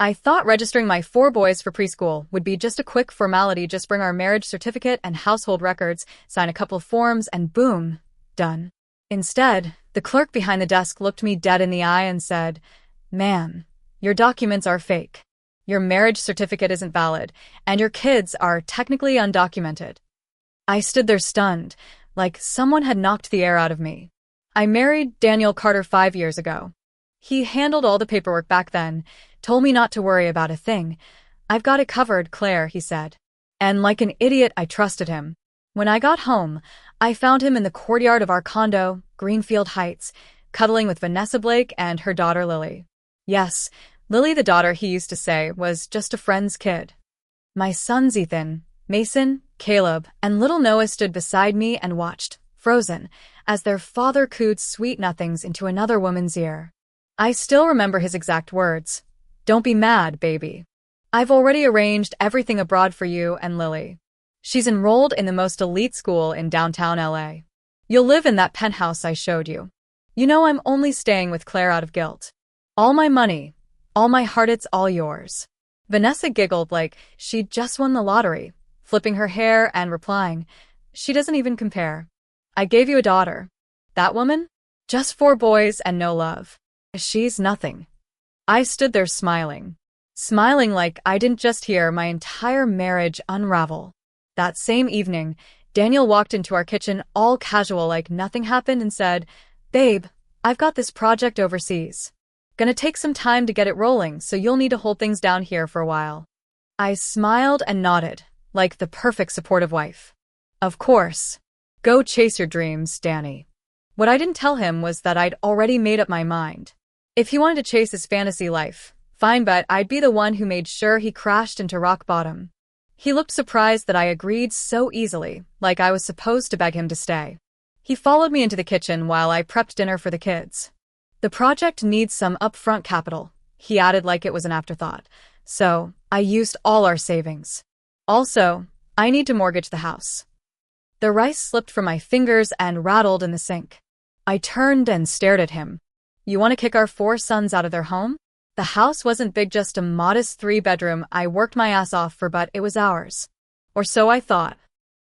I thought registering my 4 boys for preschool would be just a quick formality, just bring our marriage certificate and household records, sign a couple of forms, and boom, done. Instead, the clerk behind the desk looked me dead in the eye and said, "Ma'am, your documents are fake. Your marriage certificate isn't valid, and your kids are technically undocumented." I stood there stunned, like someone had knocked the air out of me. I married Daniel Carter 5 years ago. He handled all the paperwork back then, told me not to worry about a thing. "I've got it covered, Claire," he said. And like an idiot, I trusted him. When I got home, I found him in the courtyard of our condo, Greenfield Heights, cuddling with Vanessa Blake and her daughter Lily. Yes, Lily, the daughter, he used to say, was just a friend's kid. My sons Ethan, Mason, Caleb, and little Noah stood beside me and watched, frozen, as their father cooed sweet nothings into another woman's ear. I still remember his exact words. "Don't be mad, baby. I've already arranged everything abroad for you and Lily. She's enrolled in the most elite school in downtown LA. You'll live in that penthouse I showed you. You know I'm only staying with Claire out of guilt. All my money, all my heart, it's all yours." Vanessa giggled like she'd just won the lottery, flipping her hair and replying, "She doesn't even compare. I gave you a daughter. That woman? Just 4 boys and no love. She's nothing." I stood there smiling like I didn't just hear my entire marriage unravel. That same evening, Daniel walked into our kitchen all casual like nothing happened and said, "Babe, I've got this project overseas. Gonna take some time to get it rolling, so you'll need to hold things down here for a while." I smiled and nodded, like the perfect supportive wife. Of course. Go chase your dreams, Danny. What I didn't tell him was that I'd already made up my mind. If he wanted to chase his fantasy life, fine, but I'd be the one who made sure he crashed into rock bottom. He looked surprised that I agreed so easily, like I was supposed to beg him to stay. He followed me into the kitchen while I prepped dinner for the kids. "The project needs some upfront capital," he added like it was an afterthought. "So, I used all our savings. Also, I need to mortgage the house." The rice slipped from my fingers and rattled in the sink. I turned and stared at him. "You want to kick our 4 sons out of their home?" The house wasn't big, just a modest 3-bedroom I worked my ass off for, but it was ours. Or so I thought.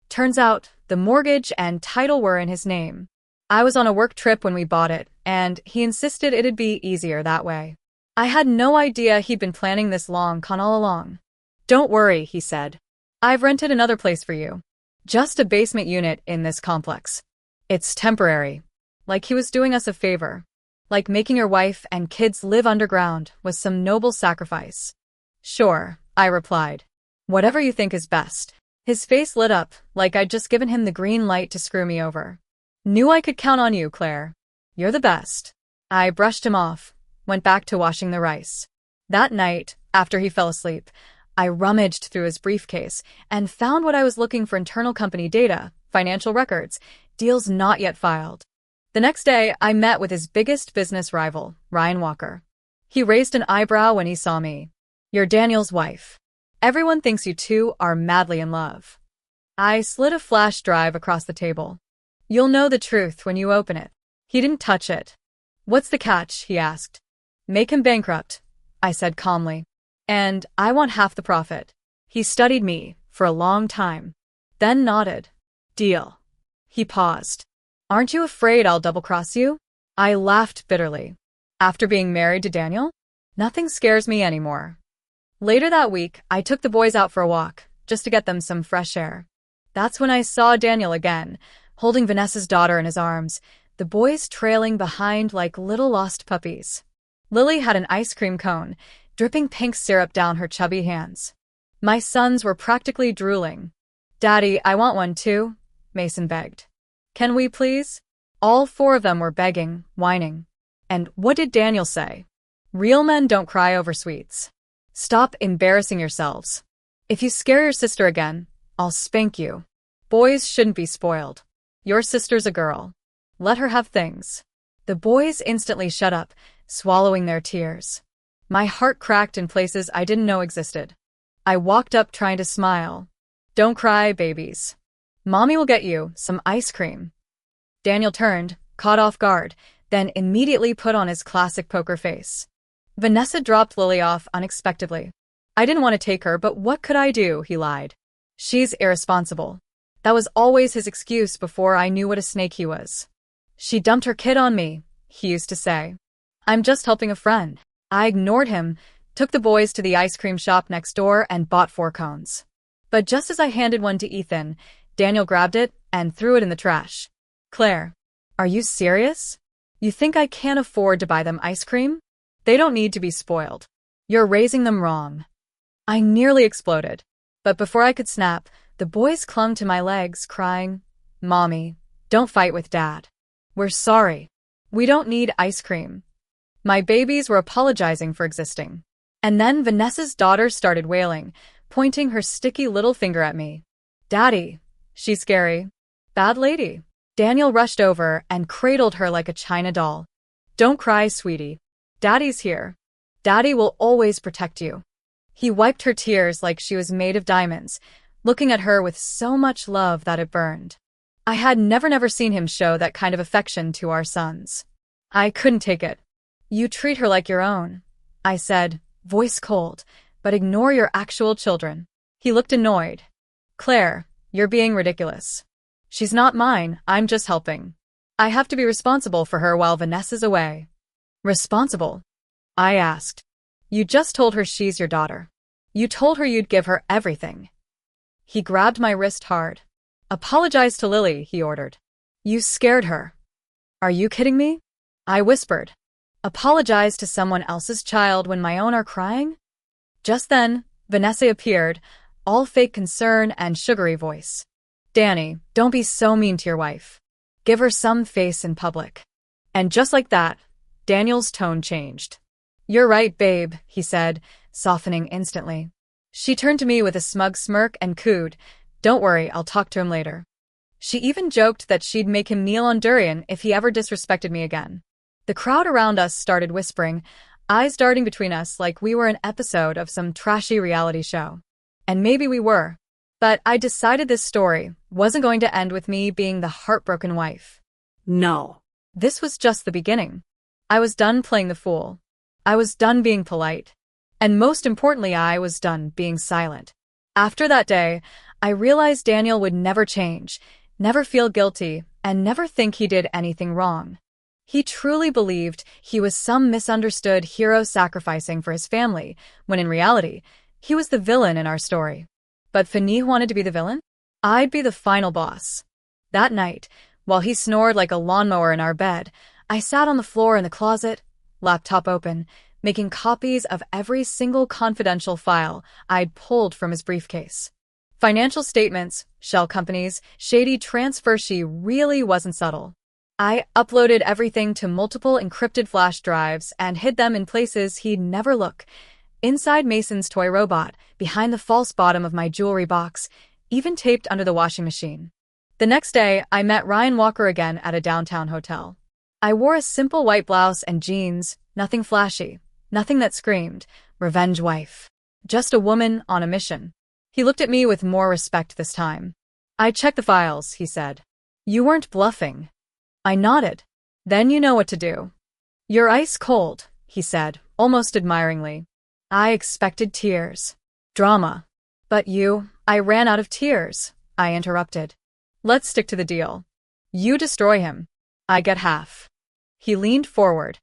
Turns out, the mortgage and title were in his name. I was on a work trip when we bought it, and he insisted it'd be easier that way. I had no idea he'd been planning this long con all along. "Don't worry," he said. "I've rented another place for you. Just a basement unit in this complex. It's temporary." Like he was doing us a favor. Like making your wife and kids live underground was some noble sacrifice. "Sure," I replied. "Whatever you think is best." His face lit up, like I'd just given him the green light to screw me over. "Knew I could count on you, Claire. You're the best." I brushed him off, went back to washing the rice. That night, after he fell asleep, I rummaged through his briefcase and found what I was looking for: internal company data, financial records, deals not yet filed. The next day, I met with his biggest business rival, Ryan Walker. He raised an eyebrow when he saw me. "You're Daniel's wife. Everyone thinks you two are madly in love." I slid a flash drive across the table. "You'll know the truth when you open it." He didn't touch it. "What's the catch?" he asked. "Make him bankrupt," I said calmly. "And I want half the profit." He studied me for a long time, then nodded. "Deal." He paused. "Aren't you afraid I'll double-cross you?" I laughed bitterly. After being married to Daniel? Nothing scares me anymore. Later that week, I took the boys out for a walk, just to get them some fresh air. That's when I saw Daniel again, holding Vanessa's daughter in his arms, the boys trailing behind like little lost puppies. Lily had an ice cream cone, dripping pink syrup down her chubby hands. My sons were practically drooling. "Daddy, I want one too," Mason begged. "Can we please?" All 4 of them were begging, whining. And what did Daniel say? "Real men don't cry over sweets. Stop embarrassing yourselves. If you scare your sister again, I'll spank you. Boys shouldn't be spoiled. Your sister's a girl. Let her have things." The boys instantly shut up, swallowing their tears. My heart cracked in places I didn't know existed. I walked up trying to smile. "Don't cry, babies. Mommy will get you some ice cream." Daniel turned, caught off guard, then immediately put on his classic poker face. Vanessa dropped Lily off unexpectedly. I didn't want to take her, but what could I do? He lied. She's irresponsible. That was always his excuse before I knew what a snake he was. She dumped her kid on me, he used to say. I'm just helping a friend. I ignored him, took the boys to the ice cream shop next door and bought 4 cones. But just as I handed one to Ethan, Daniel grabbed it and threw it in the trash. Claire, are you serious? You think I can't afford to buy them ice cream? They don't need to be spoiled. You're raising them wrong. I nearly exploded. But before I could snap, the boys clung to my legs, crying, Mommy, don't fight with Dad. We're sorry. We don't need ice cream. My babies were apologizing for existing. And then Vanessa's daughter started wailing, pointing her sticky little finger at me. Daddy, she's scary. Bad lady. Daniel rushed over and cradled her like a china doll. Don't cry, sweetie. Daddy's here. Daddy will always protect you. He wiped her tears like she was made of diamonds, looking at her with so much love that it burned. I had never seen him show that kind of affection to our sons. I couldn't take it. You treat her like your own, I said, voice cold, but ignore your actual children. He looked annoyed. Claire, you're being ridiculous. She's not mine, I'm just helping. I have to be responsible for her while Vanessa's away. Responsible? I asked. You just told her she's your daughter. You told her you'd give her everything. He grabbed my wrist hard. Apologize to Lily, he ordered. You scared her. Are you kidding me? I whispered. Apologize to someone else's child when my own are crying? Just then, Vanessa appeared, all fake concern and sugary voice. Danny, don't be so mean to your wife. Give her some face in public. And just like that, Daniel's tone changed. You're right, babe, he said, softening instantly. She turned to me with a smug smirk and cooed, Don't worry, I'll talk to him later. She even joked that she'd make him kneel on durian if he ever disrespected me again. The crowd around us started whispering, eyes darting between us like we were an episode of some trashy reality show. And maybe we were. But I decided this story wasn't going to end with me being the heartbroken wife. No. This was just the beginning. I was done playing the fool. I was done being polite. And most importantly, I was done being silent. After that day, I realized Daniel would never change, never feel guilty, and never think he did anything wrong. He truly believed he was some misunderstood hero sacrificing for his family, when in reality, he was the villain in our story. But Fanny wanted to be the villain? I'd be the final boss. That night, while he snored like a lawnmower in our bed, I sat on the floor in the closet, laptop open, making copies of every single confidential file I'd pulled from his briefcase. Financial statements, shell companies, shady transfer. She really wasn't subtle. I uploaded everything to multiple encrypted flash drives and hid them in places he'd never look. Inside Mason's toy robot, behind the false bottom of my jewelry box, even taped under the washing machine. The next day, I met Ryan Walker again at a downtown hotel. I wore a simple white blouse and jeans, nothing flashy, nothing that screamed, revenge wife. Just a woman on a mission. He looked at me with more respect this time. I checked the files, he said. You weren't bluffing. I nodded. Then you know what to do. You're ice cold, he said, almost admiringly. I expected tears. Drama. But I ran out of tears, I interrupted. Let's stick to the deal. You destroy him. I get half. He leaned forward.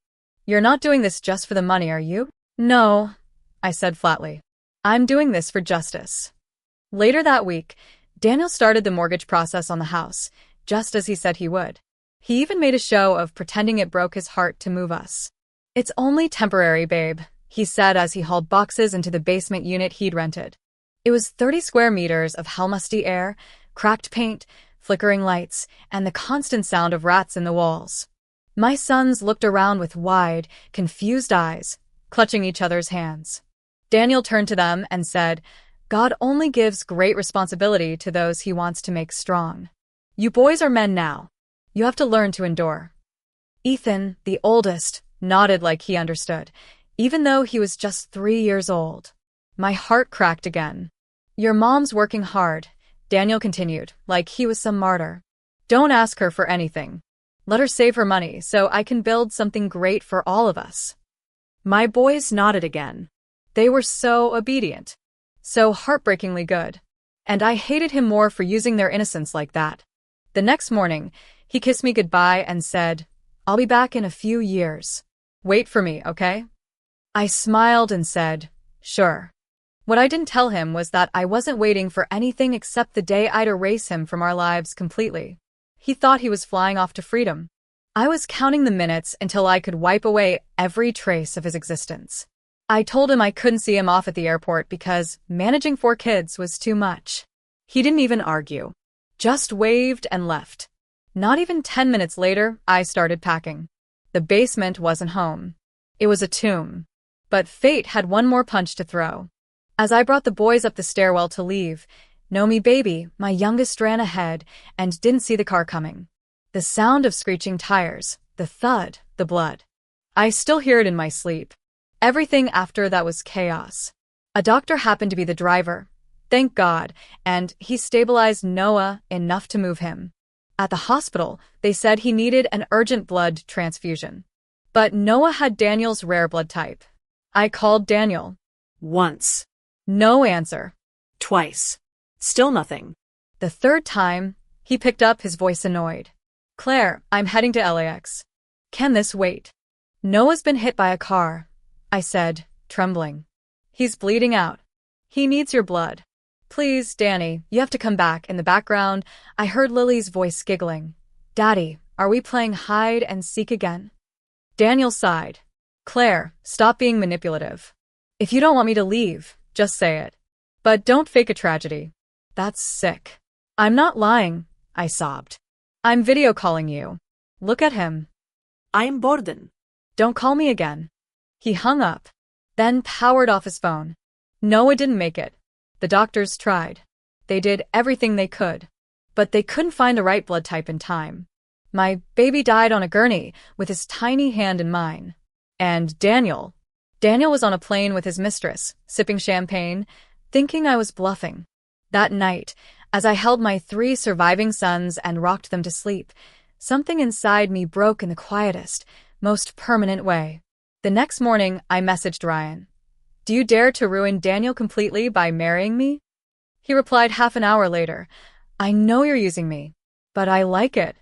You're not doing this just for the money, are you? No, I said flatly. I'm doing this for justice. Later that week, Daniel started the mortgage process on the house, just as he said he would. He even made a show of pretending it broke his heart to move us. It's only temporary, babe, he said as he hauled boxes into the basement unit he'd rented. It was 30 square meters of hell-musty air, cracked paint, flickering lights, and the constant sound of rats in the walls. My sons looked around with wide, confused eyes, clutching each other's hands. Daniel turned to them and said, God only gives great responsibility to those he wants to make strong. You boys are men now. You have to learn to endure. Ethan, the oldest, nodded like he understood, even though he was just 3 years old. My heart cracked again. Your mom's working hard, Daniel continued, like he was some martyr. Don't ask her for anything. Let her save her money so I can build something great for all of us. My boys nodded again. They were so obedient. So heartbreakingly good. And I hated him more for using their innocence like that. The next morning, he kissed me goodbye and said, "I'll be back in a few years. Wait for me, okay?" I smiled and said, "Sure." What I didn't tell him was that I wasn't waiting for anything except the day I'd erase him from our lives completely. He thought he was flying off to freedom. I was counting the minutes until I could wipe away every trace of his existence. I told him I couldn't see him off at the airport because managing 4 kids was too much. He didn't even argue. Just waved and left. Not even 10 minutes later, I started packing. The basement wasn't home. It was a tomb. But fate had one more punch to throw. As I brought the boys up the stairwell to leave, Nomi baby, my youngest, ran ahead and didn't see the car coming. The sound of screeching tires, the thud, the blood. I still hear it in my sleep. Everything after that was chaos. A doctor happened to be the driver, thank God, and he stabilized Noah enough to move him. At the hospital, they said he needed an urgent blood transfusion. But Noah had Daniel's rare blood type. I called Daniel. Once. No answer. Twice. Still nothing. The third time, he picked up, his voice annoyed. "Claire, I'm heading to LAX. Can this wait?" "Noah's been hit by a car," I said, trembling. "He's bleeding out. He needs your blood. Please, Danny, you have to come back." In the background, I heard Lily's voice giggling. "Daddy, are we playing hide and seek again?" Daniel sighed. "Claire, stop being manipulative. If you don't want me to leave, just say it. But don't fake a tragedy. That's sick." "I'm not lying," I sobbed. "I'm video calling you. Look at him." I am Borden. "Don't call me again." He hung up, then powered off his phone. Noah didn't make it. The doctors tried. They did everything they could. But they couldn't find the right blood type in time. My baby died on a gurney with his tiny hand in mine. And Daniel was on a plane with his mistress, sipping champagne, thinking I was bluffing. That night, as I held my 3 surviving sons and rocked them to sleep, something inside me broke in the quietest, most permanent way. The next morning, I messaged Ryan. "Do you dare to ruin Daniel completely by marrying me?" He replied half an hour later, "I know you're using me, but I like it.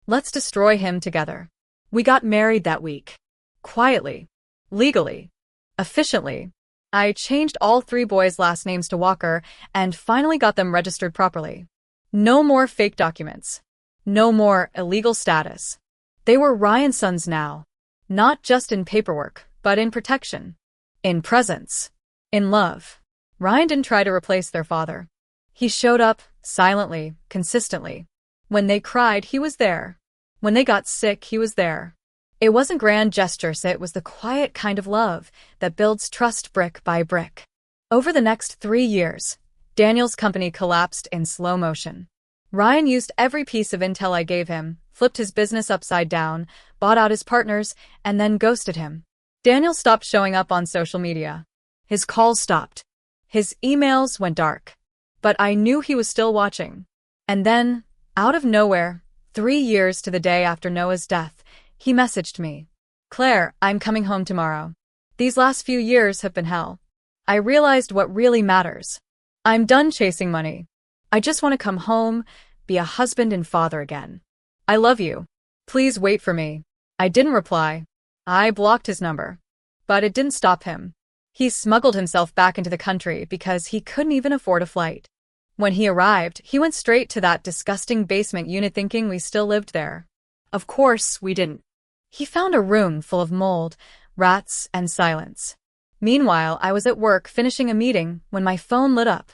Let's destroy him together." We got married that week. Quietly. Legally. Efficiently. I changed all 3 boys' last names to Walker and finally got them registered properly. No more fake documents. No more illegal status. They were Ryan's sons now. Not just in paperwork, but in protection. In presence. In love. Ryan didn't try to replace their father. He showed up, silently, consistently. When they cried, he was there. When they got sick, he was there. It wasn't grand gestures, it was the quiet kind of love that builds trust brick by brick. Over the next 3 years, Daniel's company collapsed in slow motion. Ryan used every piece of intel I gave him, flipped his business upside down, bought out his partners, and then ghosted him. Daniel stopped showing up on social media. His calls stopped. His emails went dark. But I knew he was still watching. And then, out of nowhere, 3 years to the day after Noah's death, he messaged me. "Claire, I'm coming home tomorrow. These last few years have been hell. I realized what really matters. I'm done chasing money. I just want to come home, be a husband and father again. I love you. Please wait for me." I didn't reply. I blocked his number. But it didn't stop him. He smuggled himself back into the country because he couldn't even afford a flight. When he arrived, he went straight to that disgusting basement unit thinking we still lived there. Of course, we didn't. He found a room full of mold, rats, and silence. Meanwhile, I was at work finishing a meeting when my phone lit up.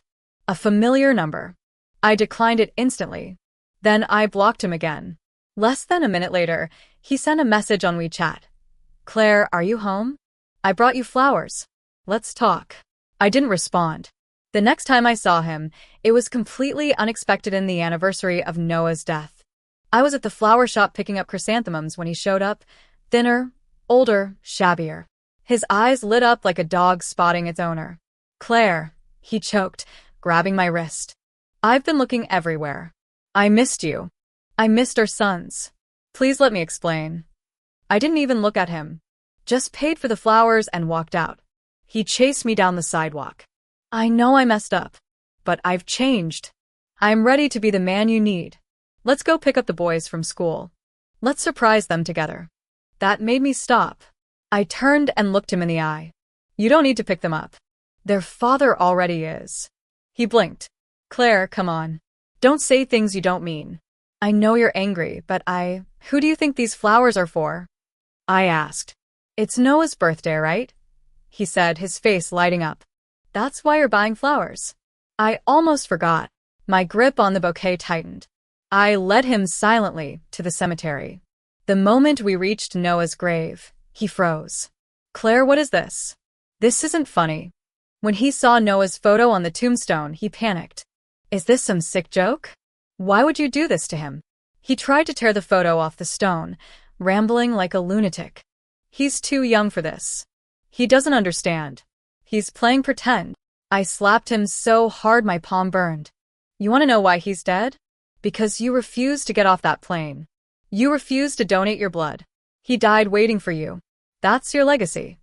A familiar number. I declined it instantly. Then I blocked him again. Less than a minute later, he sent a message on WeChat. "Claire, are you home? I brought you flowers. Let's talk." I didn't respond. The next time I saw him, it was completely unexpected in the anniversary of Noah's death. I was at the flower shop picking up chrysanthemums when he showed up, thinner, older, shabbier. His eyes lit up like a dog spotting its owner. "Claire," he choked, grabbing my wrist. "I've been looking everywhere. I missed you. I missed our sons. Please let me explain." I didn't even look at him. just paid for the flowers and walked out. He chased me down the sidewalk. I know I messed up, but I've changed. I'm ready to be the man you need. Let's go pick up the boys from school. Let's surprise them together. That made me stop. I turned and looked him in the eye. You don't need to pick them up. Their father already is. He blinked. Claire, come on. Don't say things you don't mean. I know you're angry, but who do you think these flowers are for? I asked. It's Noah's birthday, right? He said, his face lighting up. That's why you're buying flowers. I almost forgot. My grip on the bouquet tightened. I led him silently to the cemetery. The moment we reached Noah's grave, he froze. Claire, what is this? This isn't funny. When he saw Noah's photo on the tombstone, he panicked. Is this some sick joke? Why would you do this to him? He tried to tear the photo off the stone, rambling like a lunatic. He's too young for this. He doesn't understand. He's playing pretend. I slapped him so hard my palm burned. You want to know why he's dead? Because you refused to get off that plane. You refused to donate your blood. He died waiting for you. That's your legacy.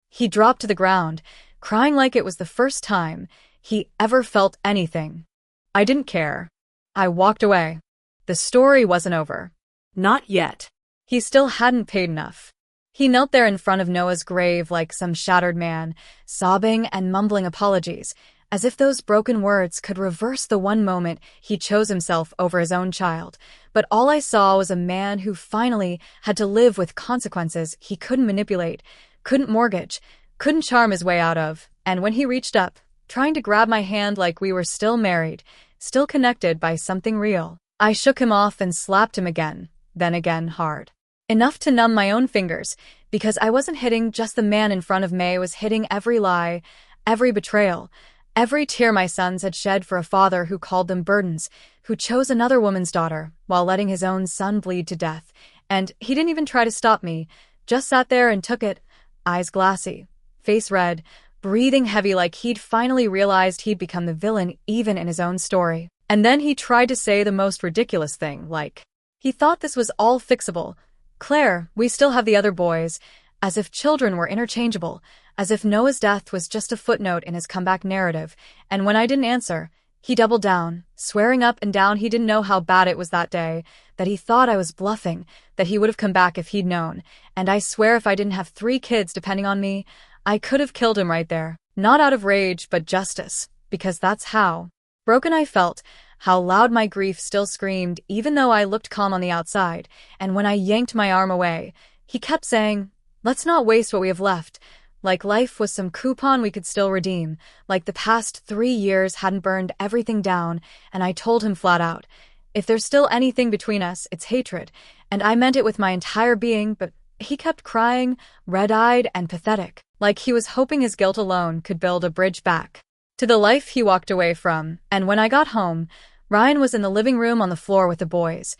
He dropped to the ground, crying like it was the first time he ever felt anything. I didn't care. I walked away. The story wasn't over. Not yet. He still hadn't paid enough. He knelt there in front of Noah's grave like some shattered man, sobbing and mumbling apologies, as if those broken words could reverse the one moment he chose himself over his own child. But all I saw was a man who finally had to live with consequences he couldn't manipulate, couldn't mortgage, couldn't charm his way out of. And when he reached up, trying to grab my hand like we were still married, still connected by something real, I shook him off and slapped him again, then again hard. Enough to numb my own fingers, because I wasn't hitting just the man in front of me, I was hitting every lie, every betrayal, every tear my sons had shed for a father who called them burdens, who chose another woman's daughter while letting his own son bleed to death. And he didn't even try to stop me, just sat there and took it, eyes glassy, face red, breathing heavy like he'd finally realized he'd become the villain even in his own story. And then he tried to say the most ridiculous thing, like, he thought this was all fixable. Claire, we still have the other boys, as if children were interchangeable, as if Noah's death was just a footnote in his comeback narrative. And when I didn't answer, he doubled down, swearing up and down he didn't know how bad it was that day, that he thought I was bluffing, that he would have come back if he'd known. And I swear if I didn't have 3 kids depending on me, I could have killed him right there. Not out of rage, but justice, because that's how broken I felt, how loud my grief still screamed, even though I looked calm on the outside. And when I yanked my arm away, he kept saying, let's not waste what we have left, like life was some coupon we could still redeem, like the past 3 years hadn't burned everything down. And I told him flat out, if there's still anything between us, it's hatred. And I meant it with my entire being, but he kept crying, red-eyed and pathetic, like he was hoping his guilt alone could build a bridge back to the life he walked away from. And when I got home, Ryan was in the living room on the floor with the boys,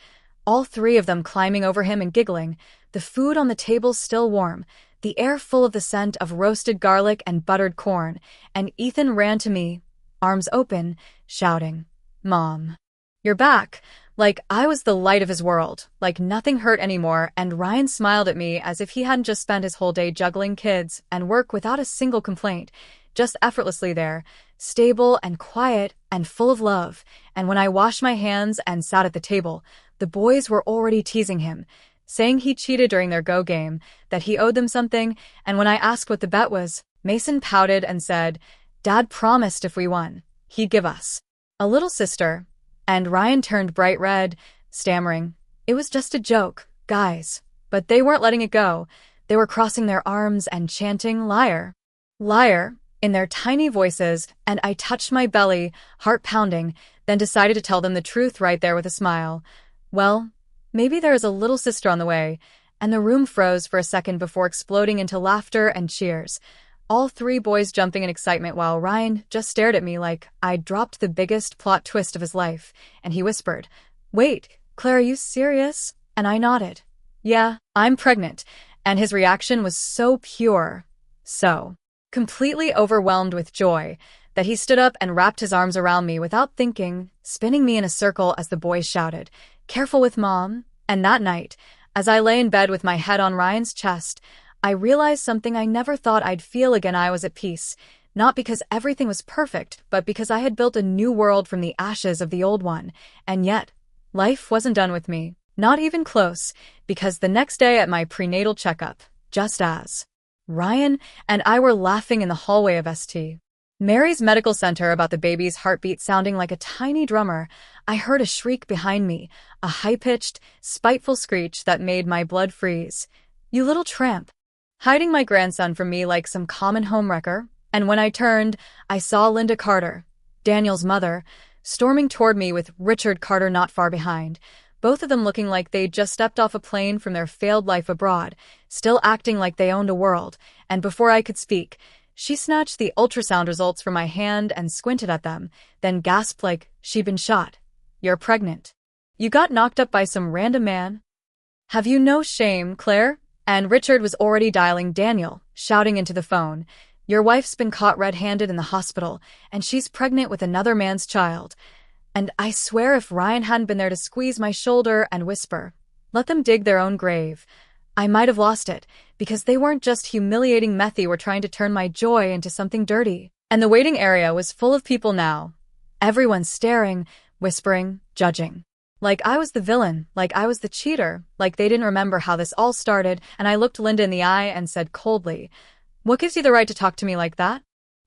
all 3 of them climbing over him and giggling, the food on the table still warm, the air full of the scent of roasted garlic and buttered corn. And Ethan ran to me, arms open, shouting, Mom, you're back, like I was the light of his world, like nothing hurt anymore. And Ryan smiled at me as if he hadn't just spent his whole day juggling kids and work without a single complaint, just effortlessly there, stable and quiet and full of love. And when I washed my hands and sat at the table, the boys were already teasing him, saying he cheated during their Go game, that he owed them something. And when I asked what the bet was, Mason pouted and said, Dad promised if we won, he'd give us a little sister. And Ryan turned bright red, stammering, it was just a joke, guys. But they weren't letting it go. They were crossing their arms and chanting, liar, liar, in their tiny voices. And I touched my belly, heart pounding, then decided to tell them the truth right there with a smile. Well, maybe there is a little sister on the way. And the room froze for a second before exploding into laughter and cheers. All 3 boys jumping in excitement while Ryan just stared at me like I'd dropped the biggest plot twist of his life. And he whispered, wait, Claire, are you serious? And I nodded. Yeah, I'm pregnant. And his reaction was so pure, so completely overwhelmed with joy, that he stood up and wrapped his arms around me without thinking, spinning me in a circle as the boys shouted, careful with Mom. And that night, as I lay in bed with my head on Ryan's chest, I realized something I never thought I'd feel again. I was at peace, not because everything was perfect, but because I had built a new world from the ashes of the old one. And yet, life wasn't done with me. Not even close, because the next day at my prenatal checkup, just as Ryan and I were laughing in the hallway of St. Mary's Medical Center about the baby's heartbeat sounding like a tiny drummer, I heard a shriek behind me, a high-pitched, spiteful screech that made my blood freeze. "You little tramp!" Hiding my grandson from me like some common homewrecker, and when I turned, I saw Linda Carter, Daniel's mother, storming toward me with Richard Carter not far behind, both of them looking like they'd just stepped off a plane from their failed life abroad, still acting like they owned a world, and before I could speak, she snatched the ultrasound results from my hand and squinted at them, then gasped like she'd been shot. "You're pregnant. You got knocked up by some random man? Have you no shame, Claire?" And Richard was already dialing Daniel, shouting into the phone, "Your wife's been caught red-handed in the hospital, and she's pregnant with another man's child." And I swear if Ryan hadn't been there to squeeze my shoulder and whisper, "Let them dig their own grave," I might have lost it, because they weren't just humiliating meth, they were trying to turn my joy into something dirty. And the waiting area was full of people now. Everyone staring, whispering, judging. Like I was the villain, like I was the cheater, like they didn't remember how this all started, and I looked Linda in the eye and said coldly, "What gives you the right to talk to me like that?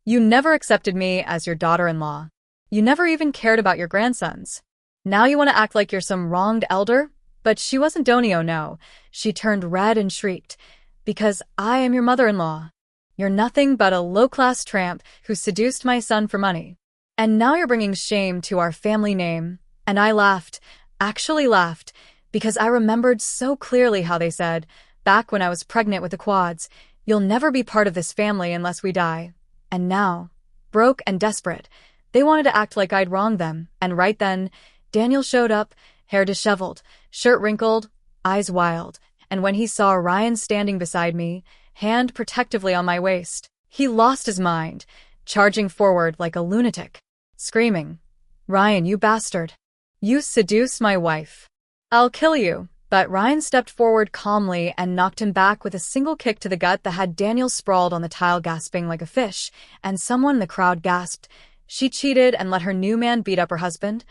You never accepted me as your daughter-in-law. You never even cared about your grandsons. Now you want to act like you're some wronged elder?" But she wasn't Donio, no. She turned red and shrieked, "Because I am your mother-in-law. You're nothing but a low-class tramp who seduced my son for money. And now you're bringing shame to our family name." And I laughed, actually laughed, because I remembered so clearly how they said, back when I was pregnant with the quads, "You'll never be part of this family unless we die." And now, broke and desperate, they wanted to act like I'd wronged them, and right then, Daniel showed up, hair disheveled, shirt wrinkled, eyes wild, and when he saw Ryan standing beside me, hand protectively on my waist, he lost his mind, charging forward like a lunatic, screaming, "Ryan, you bastard! You seduced my wife. I'll kill you." But Ryan stepped forward calmly and knocked him back with a single kick to the gut that had Daniel sprawled on the tile gasping like a fish, and someone in the crowd gasped, "She cheated and let her new man beat up her husband?"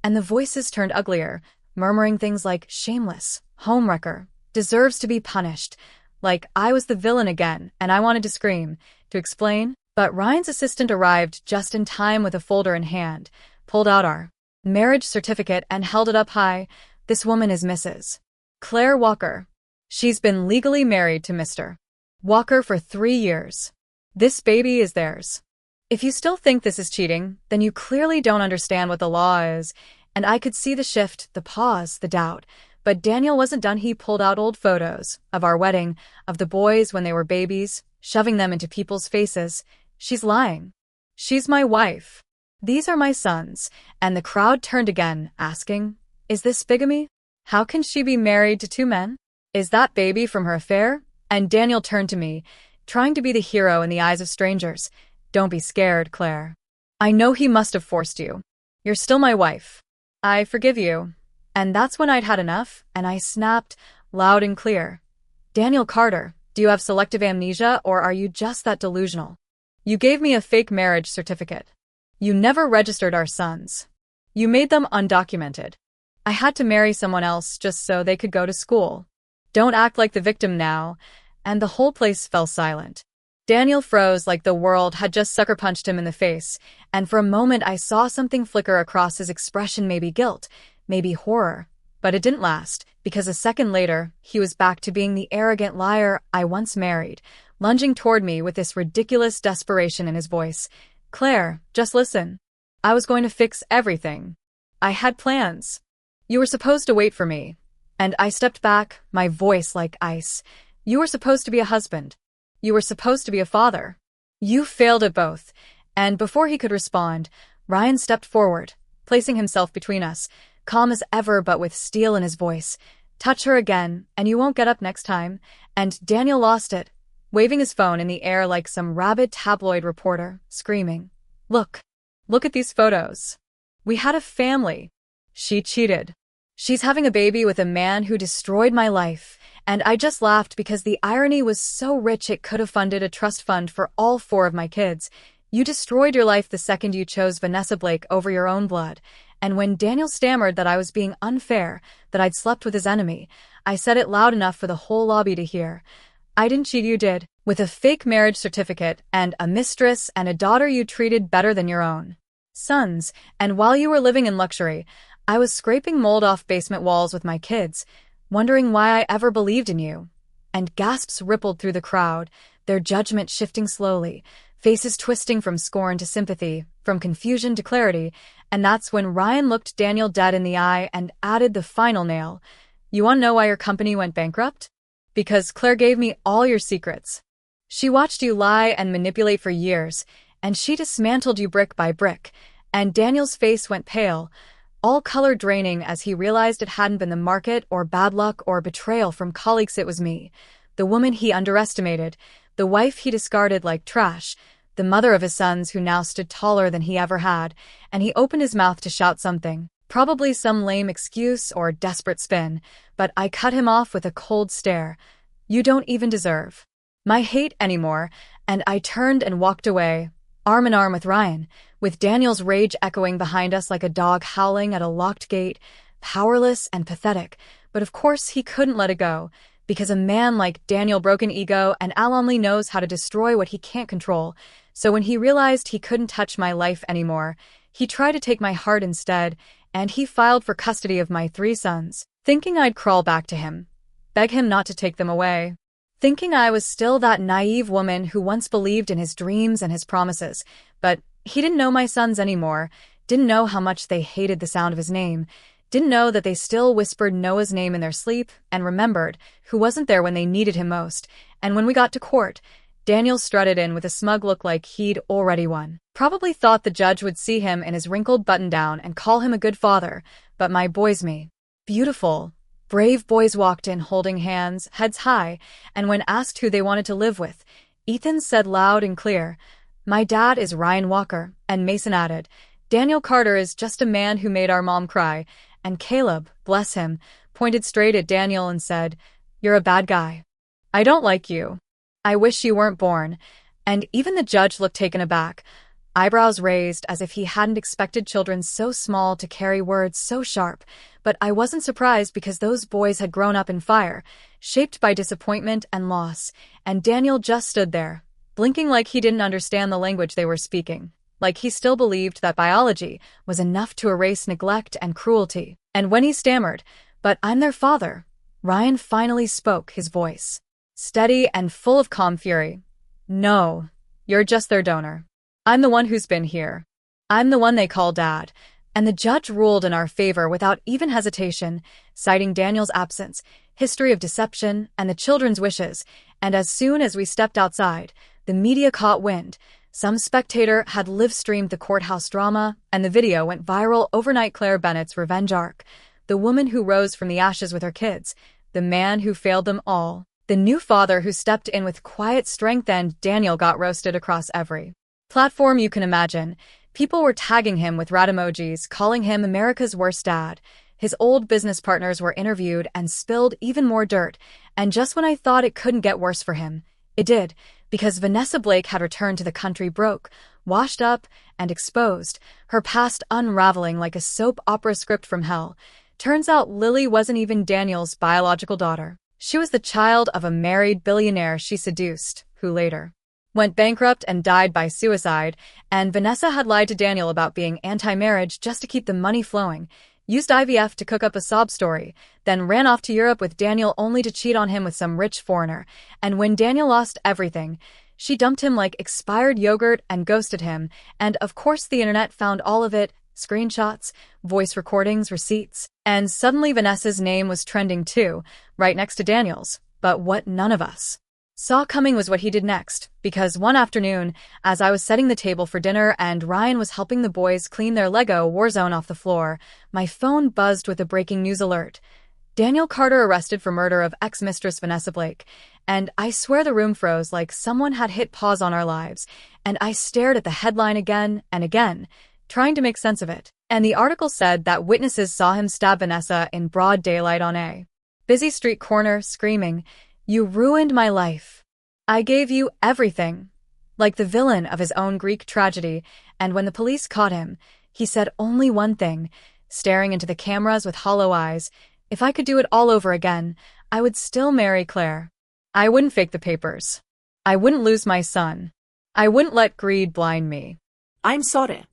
And the voices turned uglier, murmuring things like shameless, homewrecker, deserves to be punished, like I was the villain again, and I wanted to scream, to explain. But Ryan's assistant arrived just in time with a folder in hand, pulled out our marriage certificate and held it up high. "This woman is Mrs. Claire Walker. She's been legally married to Mr. Walker for 3 years. This baby is theirs. If you still think this is cheating, then you clearly don't understand what the law is." And I could see the shift, the pause, the doubt. But Daniel wasn't done. He pulled out old photos of our wedding, of the boys when they were babies, shoving them into people's faces. "She's lying. She's my wife. These are my sons." And the crowd turned again, asking, "Is this bigamy? How can she be married to 2 men? Is that baby from her affair?" And Daniel turned to me, trying to be the hero in the eyes of strangers. "Don't be scared, Claire. I know he must have forced you. You're still my wife. I forgive you." And that's when I'd had enough, and I snapped, loud and clear, "Daniel Carter, do you have selective amnesia, or are you just that delusional? You gave me a fake marriage certificate. You never registered our sons. You made them undocumented. I had to marry someone else just so they could go to school. Don't act like the victim now." And the whole place fell silent. Daniel froze like the world had just sucker punched him in the face, and for a moment I saw something flicker across his expression, maybe guilt, maybe horror. But it didn't last, because a second later, he was back to being the arrogant liar I once married, lunging toward me with this ridiculous desperation in his voice. "Claire, just listen. I was going to fix everything. I had plans. You were supposed to wait for me." And I stepped back, my voice like ice. "You were supposed to be a husband. You were supposed to be a father. You failed at both." And before he could respond, Ryan stepped forward, placing himself between us, calm as ever but with steel in his voice. "Touch her again, and you won't get up next time." And Daniel lost it, waving his phone in the air like some rabid tabloid reporter, screaming, Look at these photos. We had a family. She cheated. She's having a baby with a man who destroyed my life, and I just laughed because the irony was so rich it could have funded a trust fund for all 4 of my kids. You destroyed your life the second you chose Vanessa Blake over your own blood. And when Daniel stammered that I was being unfair, that I'd slept with his enemy, I said it loud enough for the whole lobby to hear. I didn't cheat, you did. With a fake marriage certificate and a mistress and a daughter you treated better than your own sons, and while you were living in luxury, I was scraping mold off basement walls with my kids, wondering why I ever believed in you. And gasps rippled through the crowd, their judgment shifting slowly, faces twisting from scorn to sympathy, from confusion to clarity, and that's when Ryan looked Daniel dead in the eye and added the final nail. You want to know why your company went bankrupt? Because Claire gave me all your secrets. She watched you lie and manipulate for years, and she dismantled you brick by brick. And Daniel's face went pale, all color draining as he realized it hadn't been the market or bad luck or betrayal from colleagues, it was me. The woman he underestimated, the wife he discarded like trash, the mother of his sons who now stood taller than he ever had, and he opened his mouth to shout something, probably some lame excuse or desperate spin, but I cut him off with a cold stare. You don't even deserve my hate anymore, and I turned and walked away, arm in arm with Ryan, with Daniel's rage echoing behind us like a dog howling at a locked gate, powerless and pathetic, but of course he couldn't let it go, because a man like Daniel broke an ego and only knows how to destroy what he can't control. So when he realized he couldn't touch my life anymore, he tried to take my heart instead, and he filed for custody of my 3 sons, thinking I'd crawl back to him, beg him not to take them away. Thinking I was still that naive woman who once believed in his dreams and his promises, but he didn't know my sons anymore, didn't know how much they hated the sound of his name, didn't know that they still whispered Noah's name in their sleep, and remembered who wasn't there when they needed him most. And when we got to court, Daniel strutted in with a smug look like he'd already won. Probably thought the judge would see him in his wrinkled button-down and call him a good father, but my boys, me. Beautiful, brave boys walked in holding hands, heads high, and when asked who they wanted to live with, Ethan said loud and clear, "My dad is Ryan Walker," and Mason added, "Daniel Carter is just a man who made our mom cry," and Caleb, bless him, pointed straight at Daniel and said, "You're a bad guy. I don't like you. I wish you weren't born." And even the judge looked taken aback, eyebrows raised as if he hadn't expected children so small to carry words so sharp. But I wasn't surprised because those boys had grown up in fire, shaped by disappointment and loss, and Daniel just stood there, blinking like he didn't understand the language they were speaking, like he still believed that biology was enough to erase neglect and cruelty. And when he stammered, "But I'm their father," Ryan finally spoke, his voice steady and full of calm fury. "No, you're just their donor. I'm the one who's been here. I'm the one they call Dad." And the judge ruled in our favor without even hesitation, citing Daniel's absence, history of deception, and the children's wishes. And as soon as we stepped outside, the media caught wind. Some spectator had live-streamed the courthouse drama, and the video went viral overnight. Claire Bennett's revenge arc, the woman who rose from the ashes with her kids, the man who failed them all, the new father who stepped in with quiet strength, and Daniel got roasted across every platform you can imagine. People were tagging him with rat emojis, calling him America's worst dad. His old business partners were interviewed and spilled even more dirt, and just when I thought it couldn't get worse for him, it did, because Vanessa Blake had returned to the country broke, washed up, and exposed, her past unraveling like a soap opera script from hell. Turns out Lily wasn't even Daniel's biological daughter. She was the child of a married billionaire she seduced, who later went bankrupt and died by suicide, and Vanessa had lied to Daniel about being anti-marriage just to keep the money flowing, used IVF to cook up a sob story, then ran off to Europe with Daniel only to cheat on him with some rich foreigner. And when Daniel lost everything, she dumped him like expired yogurt and ghosted him, and of course the internet found all of it, screenshots, voice recordings, receipts, and suddenly Vanessa's name was trending too, right next to Daniel's. But what none of us saw coming was what he did next, because one afternoon, as I was setting the table for dinner and Ryan was helping the boys clean their Lego Warzone off the floor, my phone buzzed with a breaking news alert. Daniel Carter arrested for murder of ex-mistress Vanessa Blake. And I swear the room froze like someone had hit pause on our lives, and I stared at the headline again and again, trying to make sense of it. And the article said that witnesses saw him stab Vanessa in broad daylight on a busy street corner, screaming, "You ruined my life. I gave you everything." Like the villain of his own Greek tragedy, and when the police caught him, he said only one thing, staring into the cameras with hollow eyes, "If I could do it all over again, I would still marry Claire. I wouldn't fake the papers. I wouldn't lose my son. I wouldn't let greed blind me." I'm sorry.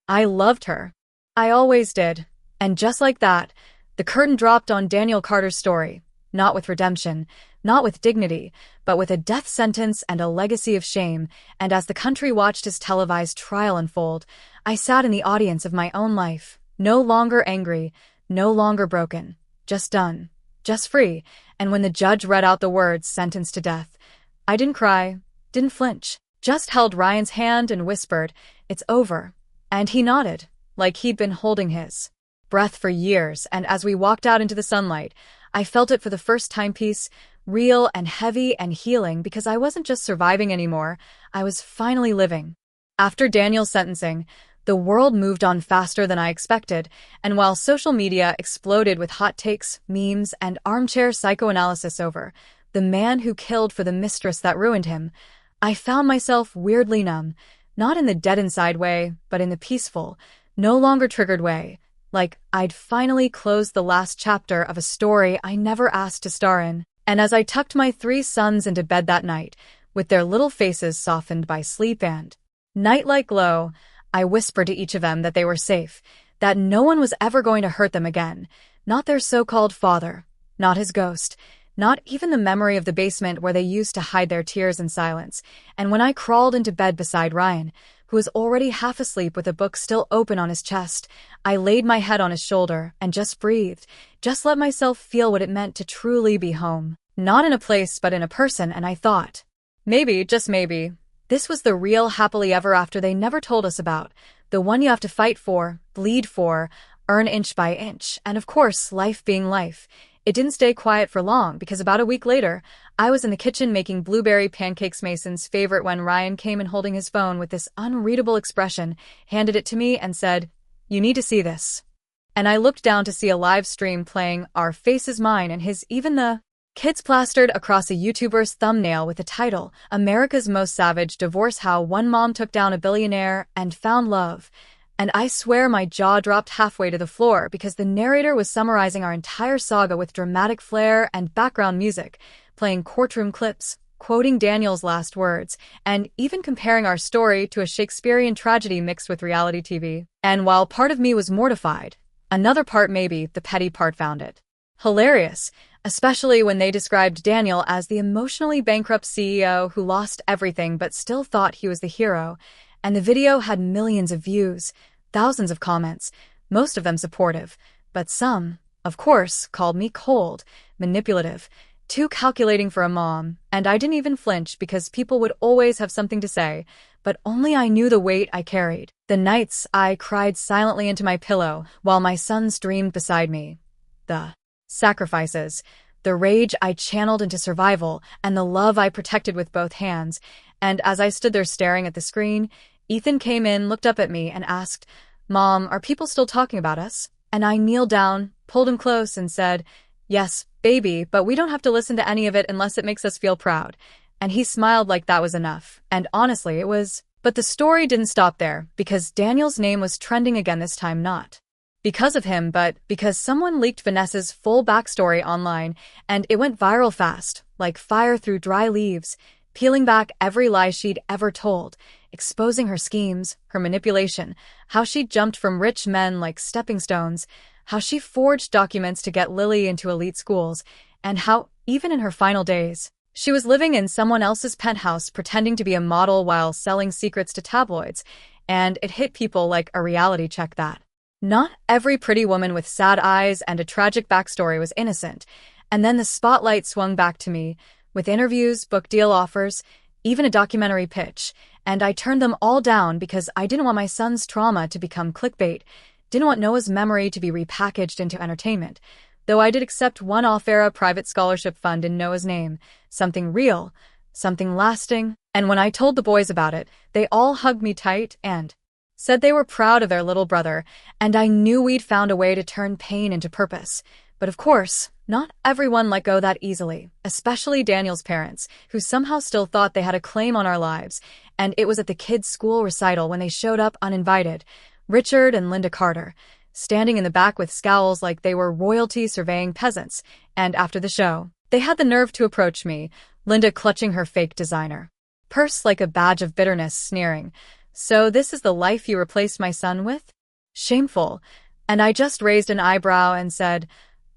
I loved her. I always did. And just like that, the curtain dropped on Daniel Carter's story, not with redemption, not with dignity, but with a death sentence and a legacy of shame. And as the country watched his televised trial unfold, I sat in the audience of my own life, no longer angry, no longer broken, just done, just free. And when the judge read out the words "sentenced to death," I didn't cry, didn't flinch, just held Ryan's hand and whispered, "It's over." And he nodded, like he'd been holding his breath for years. And as we walked out into the sunlight, I felt it for the first time, peace, real and heavy and healing, because I wasn't just surviving anymore, I was finally living. After Daniel's sentencing, the world moved on faster than I expected, and while social media exploded with hot takes, memes, and armchair psychoanalysis over the man who killed for the mistress that ruined him, I found myself weirdly numb, not in the dead inside way, but in the peaceful, no longer triggered way, like I'd finally closed the last chapter of a story I never asked to star in. And as I tucked my 3 sons into bed that night, with their little faces softened by sleep and night-like glow, I whispered to each of them that they were safe, that no one was ever going to hurt them again, not their so-called father, not his ghost, not even the memory of the basement where they used to hide their tears in silence. And when I crawled into bed beside Ryan, who was already half asleep with a book still open on his chest, I laid my head on his shoulder and just breathed, just let myself feel what it meant to truly be home. Not in a place, but in a person. And I thought, maybe, just maybe, this was the real happily ever after they never told us about, the one you have to fight for, bleed for, earn inch by inch. And of course, life being life, it didn't stay quiet for long, because about a week later, I was in the kitchen making blueberry pancakes, Mason's favorite, when Ryan came in holding his phone with this unreadable expression, handed it to me and said, "You need to see this." And I looked down to see a live stream playing Our Faces Mine and his, even the kids plastered across a YouTuber's thumbnail with the title, "America's Most Savage Divorce: How One Mom Took Down a Billionaire and Found Love." And I swear my jaw dropped halfway to the floor, because the narrator was summarizing our entire saga with dramatic flair and background music, playing courtroom clips, quoting Daniel's last words, and even comparing our story to a Shakespearean tragedy mixed with reality TV. And while part of me was mortified, another part, maybe the petty part, found it hilarious, especially when they described Daniel as the emotionally bankrupt CEO who lost everything but still thought he was the hero. And the video had millions of views, thousands of comments, most of them supportive, but some, of course, called me cold, manipulative, too calculating for a mom. And I didn't even flinch, because people would always have something to say, but only I knew the weight I carried. The nights I cried silently into my pillow while my sons dreamed beside me. The sacrifices, the rage I channeled into survival, and the love I protected with both hands. And as I stood there staring at the screen, Ethan came in, looked up at me, and asked, "Mom, are people still talking about us?" And I kneeled down, pulled him close, and said, "Yes, baby, but we don't have to listen to any of it unless it makes us feel proud." And he smiled like that was enough. And honestly, it was. But the story didn't stop there, because Daniel's name was trending again, this time not because of him, but because someone leaked Vanessa's full backstory online, and it went viral fast, like fire through dry leaves, peeling back every lie she'd ever told, exposing her schemes, her manipulation, how she jumped from rich men like stepping stones, how she forged documents to get Lily into elite schools, and how, even in her final days, she was living in someone else's penthouse pretending to be a model while selling secrets to tabloids. And it hit people like a reality check that not every pretty woman with sad eyes and a tragic backstory was innocent. And then the spotlight swung back to me, with interviews, book deal offers, even a documentary pitch, and I turned them all down because I didn't want my son's trauma to become clickbait, didn't want Noah's memory to be repackaged into entertainment, though I did accept one off-era private scholarship fund in Noah's name, something real, something lasting. And when I told the boys about it, they all hugged me tight and said they were proud of their little brother, and I knew we'd found a way to turn pain into purpose. But of course, Not everyone let go that easily, especially Daniel's parents, who somehow still thought they had a claim on our lives, and it was at the kids' school recital when they showed up uninvited. Richard and Linda Carter, standing in the back with scowls like they were royalty surveying peasants, and after the show, they had the nerve to approach me, Linda clutching her fake designer purse like a badge of bitterness, sneering, "So this is the life you replaced my son with?" Shameful. And I just raised an eyebrow and said,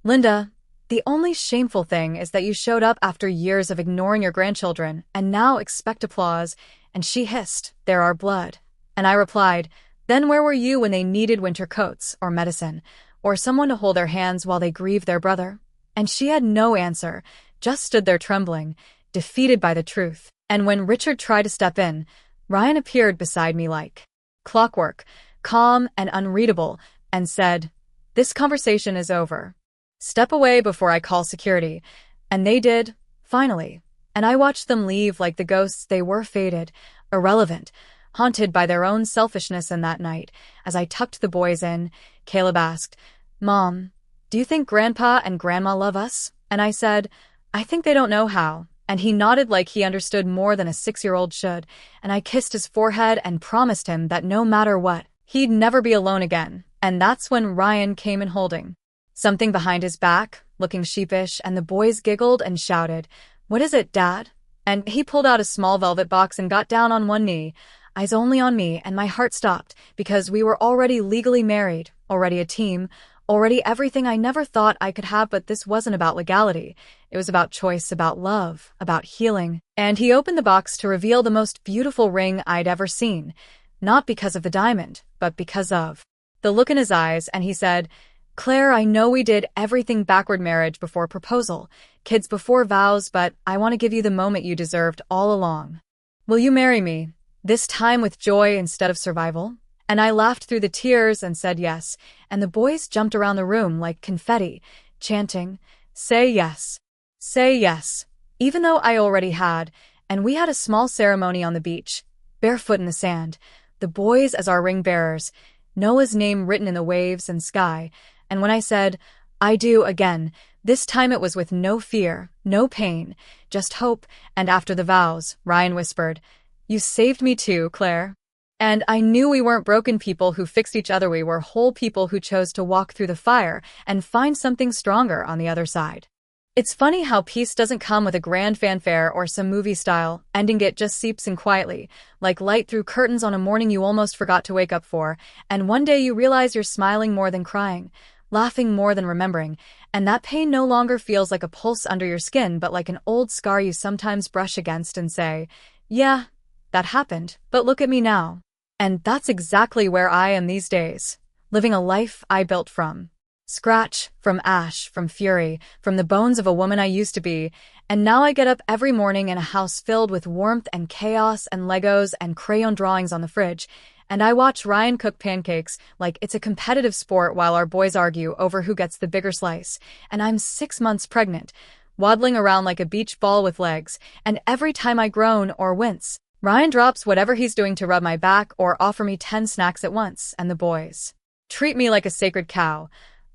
"Linda, the only shameful thing is that you showed up after years of ignoring your grandchildren and now expect applause." And she hissed, "There are blood." And I replied, "Then where were you when they needed winter coats or medicine or someone to hold their hands while they grieved their brother?" And she had no answer, just stood there trembling, defeated by the truth. And when Richard tried to step in, Ryan appeared beside me like clockwork, calm and unreadable, and said, "This conversation is over. Step away before I call security." And they did, finally. And I watched them leave like the ghosts they were, faded, irrelevant, haunted by their own selfishness. And that night, as I tucked the boys in, Caleb asked, "Mom, do you think Grandpa and Grandma love us?" And I said, "I think they don't know how." And he nodded like he understood more than a 6-year-old should, and I kissed his forehead and promised him that no matter what, he'd never be alone again. And that's when Ryan came in holding something behind his back, looking sheepish, and the boys giggled and shouted, "What is it, Dad?" And he pulled out a small velvet box and got down on one knee, eyes only on me, and my heart stopped, because we were already legally married, already a team, already everything I never thought I could have. But this wasn't about legality. It was about choice, about love, about healing. And he opened the box to reveal the most beautiful ring I'd ever seen, not because of the diamond, but because of the look in his eyes. And he said, "Claire, I know we did everything backward, marriage before proposal, kids before vows, but I want to give you the moment you deserved all along. Will you marry me, this time with joy instead of survival?" And I laughed through the tears and said yes, and the boys jumped around the room like confetti, chanting, "Say yes, say yes," even though I already had. And we had a small ceremony on the beach, barefoot in the sand, the boys as our ring bearers, Noah's name written in the waves and sky. And when I said, "I do," again, this time it was with no fear, no pain, just hope. And after the vows, Ryan whispered, "You saved me too, Claire." And I knew we weren't broken people who fixed each other. We were whole people who chose to walk through the fire and find something stronger on the other side. It's funny how peace doesn't come with a grand fanfare or some movie style ending. It just seeps in quietly, like light through curtains on a morning you almost forgot to wake up for. And one day you realize you're smiling more than crying, laughing more than remembering, and that pain no longer feels like a pulse under your skin, but like an old scar you sometimes brush against and say, "Yeah, that happened, but look at me now." And that's exactly where I am these days, living a life I built from scratch, from ash, from fury, from the bones of a woman I used to be. And now I get up every morning in a house filled with warmth and chaos and Legos and crayon drawings on the fridge, and I watch Ryan cook pancakes like it's a competitive sport while our boys argue over who gets the bigger slice. And I'm 6 months pregnant, waddling around like a beach ball with legs, and every time I groan or wince, Ryan drops whatever he's doing to rub my back or offer me 10 snacks at once. And the boys treat me like a sacred cow,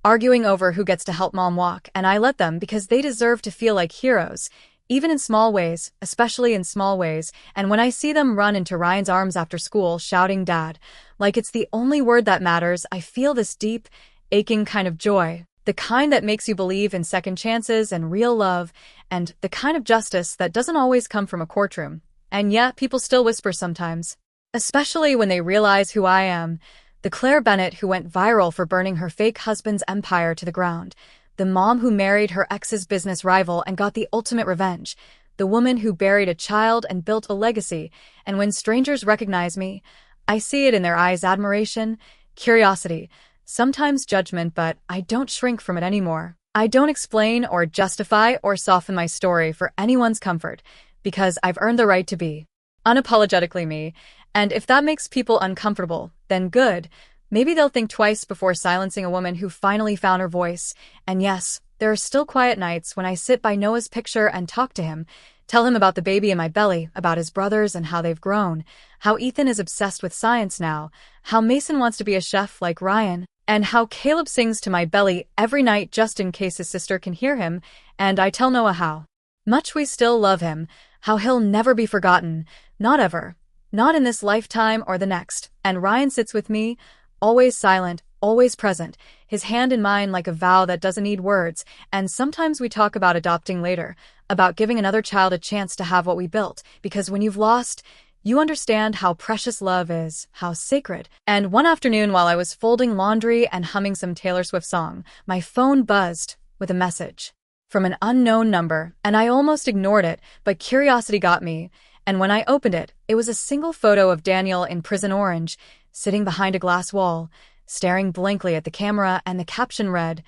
arguing over who gets to help mom walk, and I let them because they deserve to feel like heroes, even in small ways, especially in small ways. And when I see them run into Ryan's arms after school shouting "Dad," like it's the only word that matters, I feel this deep, aching kind of joy, the kind that makes you believe in second chances and real love, and the kind of justice that doesn't always come from a courtroom. And yet, people still whisper sometimes, especially when they realize who I am. The Claire Bennett who went viral for burning her fake husband's empire to the ground. The mom who married her ex's business rival and got the ultimate revenge. The woman who buried a child and built a legacy. And when strangers recognize me, I see it in their eyes: admiration, curiosity, sometimes judgment, but I don't shrink from it anymore. I don't explain or justify or soften my story for anyone's comfort, because I've earned the right to be unapologetically me. And if that makes people uncomfortable, then good. Maybe they'll think twice before silencing a woman who finally found her voice. And yes, there are still quiet nights when I sit by Noah's picture and talk to him, tell him about the baby in my belly, about his brothers and how they've grown, how Ethan is obsessed with science now, how Mason wants to be a chef like Ryan, And how Caleb sings to my belly every night just in case his sister can hear him, and I tell Noah how much we still love him, how he'll never be forgotten, not ever, not in this lifetime or the next. And Ryan sits with me, always silent, always present, his hand in mine like a vow that doesn't need words, and sometimes we talk about adopting later, about giving another child a chance to have what we built, because when you've lost, you understand how precious love is, how sacred. And one afternoon while I was folding laundry and humming some Taylor Swift song, my phone buzzed with a message from an unknown number, and I almost ignored it, but curiosity got me, and when I opened it, it was a single photo of Daniel in prison orange, sitting behind a glass wall, staring blankly at the camera, and the caption read,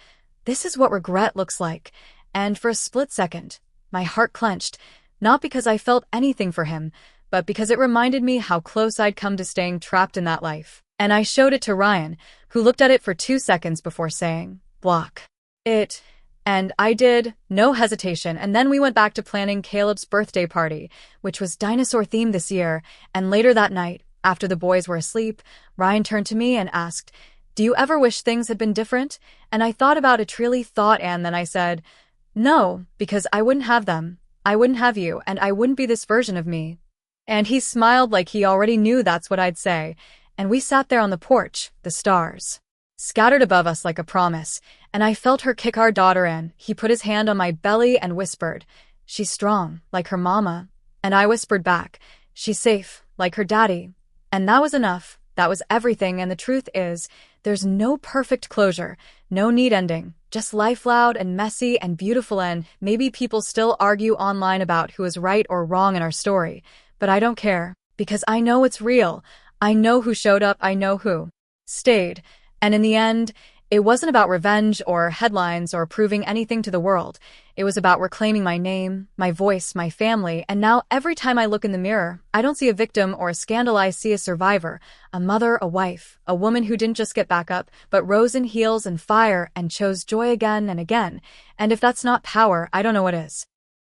"This is what regret looks like." And for a split second, my heart clenched, not because I felt anything for him, but because it reminded me how close I'd come to staying trapped in that life. And I showed it to Ryan, who looked at it for 2 seconds before saying, "Block it." And I did, no hesitation, and then we went back to planning Caleb's birthday party, which was dinosaur-themed this year, and later that night, after the boys were asleep, Ryan turned to me and asked, "Do you ever wish things had been different?" And I thought about it, really thought, and then I said, "No, because I wouldn't have them. I wouldn't have you, and I wouldn't be this version of me." And he smiled like he already knew that's what I'd say, and we sat there on the porch, the stars scattered above us like a promise, and I felt her kick our daughter in. He put his hand on my belly and whispered, "She's strong, like her mama." And I whispered back, "She's safe, like her daddy." And that was enough. That was everything, and the truth is, there's no perfect closure, no neat ending, just life loud and messy and beautiful, and maybe people still argue online about who is right or wrong in our story, but I don't care, because I know it's real. I know who showed up, I know who stayed. And in the end, it wasn't about revenge or headlines or proving anything to the world. It was about reclaiming my name, my voice, my family, and now every time I look in the mirror, I don't see a victim or a scandal, I see a survivor, a mother, a wife, a woman who didn't just get back up, but rose in heels and fire and chose joy again and again. And if that's not power, I don't know what is.